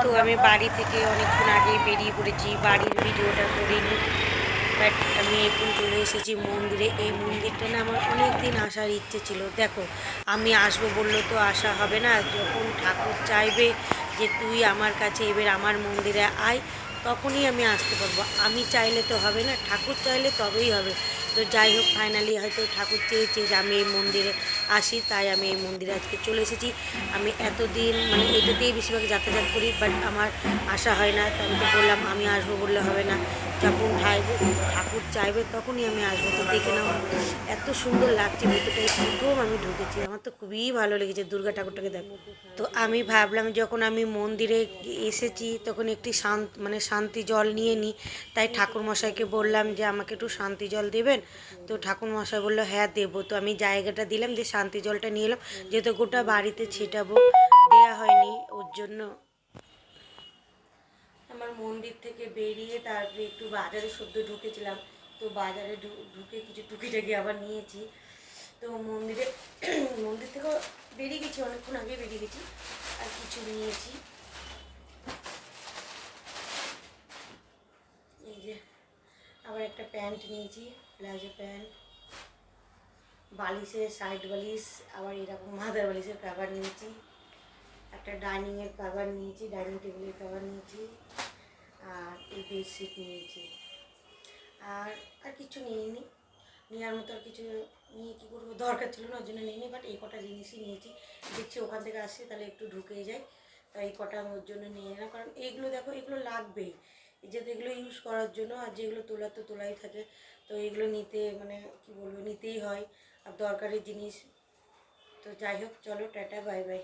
তো আমি বাড়ি থেকে অনেকক্ষণ আগে বেরিয়ে পড়েছি, বাড়ির ভিডিওটা করিনি। বাট আমি এখন চলে এসেছি মন্দিরে। এই মন্দিরটা না আমার অনেক দিন আসার ইচ্ছে ছিল। দেখো, আমি আসবো বললো তো আসা হবে না। যখন ঠাকুর চাইবে যে তুই আমার কাছে এবার আমার মন্দিরে আয়, তখনই আমি আসতে পারবো। আমি চাইলে তো হবে না, ঠাকুর চাইলে তবেই হবে। তো যাই হোক, ফাইনালি হয়তো ঠাকুর চেয়েছে যে আমি এই মন্দিরে আসি, তাই আমি এই মন্দিরে আজকে চলে এসেছি। আমি এতদিন মানে এটাতেই বেশিরভাগ যাতায়াত করি, বাট আমার আসা হয় না। তো আমি তো বললাম আমি আসবো বললে হবে না, যখন ঠাকুর চাইবে তখনই আমি আসবো। তো দেখে নাও এত সুন্দর লাগছে ভিতরটাই। প্রথম আমি ঢুকেছি, আমার তো খুবই ভালো লেগেছে দুর্গা ঠাকুরটাকে দেখো। তো আমি ভাবলাম যখন আমি মন্দিরে এসেছি তখন একটি শান্তি জল নিয়ে নিই। তাই ঠাকুরমশাইকে বললাম যে আমাকে একটু শান্তি জল দেবেন। তো ঠাকুরমশাই বললো হ্যাঁ দেবো। তো আমি জায়গাটা দিলাম যে শান্তি জলটা নিয়ে এলাম, যেহেতু গোটা বাড়িতে ছিটাবো, দেয়া হয়নি ওর জন্য। আমার মন্দির থেকে বেরিয়ে তারপরে একটু বাজারে সদ্য ঢুকেছিলাম। তো বাজারে ঢুকে কিছু টুকিটাকি আবার নিয়েছি। তো মন্দিরে মন্দির থেকেও বেরিয়ে গেছি, অনেকক্ষণ আগে বেরিয়ে গেছি, আর কিছু নিয়েছি। এই যে আবার একটা প্যান্ট নিয়েছি, প্লাজো প্যান্ট, বালিশের সাইড বালিশ, আবার এরকম মাদার বালিশের কভার নিয়েছি, একটা ডাইনিংয়ের কভার নিয়েছি, ডাইনিং টেবিলের কভার নিয়েছি, আর এই বেডশিট নিয়েছি। আর আর কিছু নিইনি, নেওয়ার মতো আর কিছু নিয়ে কী করবো, দরকার ছিল না, ওর জন্য নিইনি। বাট এই কটা জিনিসই নিয়েছি। দেখছি ওখান থেকে আসছি তাহলে একটু ঢুকে যাই, তাই এই কটা আমি ওর জন্য নিয়ে নিলাম। কারণ এইগুলো দেখো, এগুলো লাগবেই, যেহেতু এগুলো ইউজ করার জন্য। আর যেগুলো তোলার তো তোলাই থাকে, তো এগুলো নিতে মানে কী বলবো, নিতেই হয়, আর দরকারি জিনিস। তো যাই হোক, চলো টাটা, বাই বাই।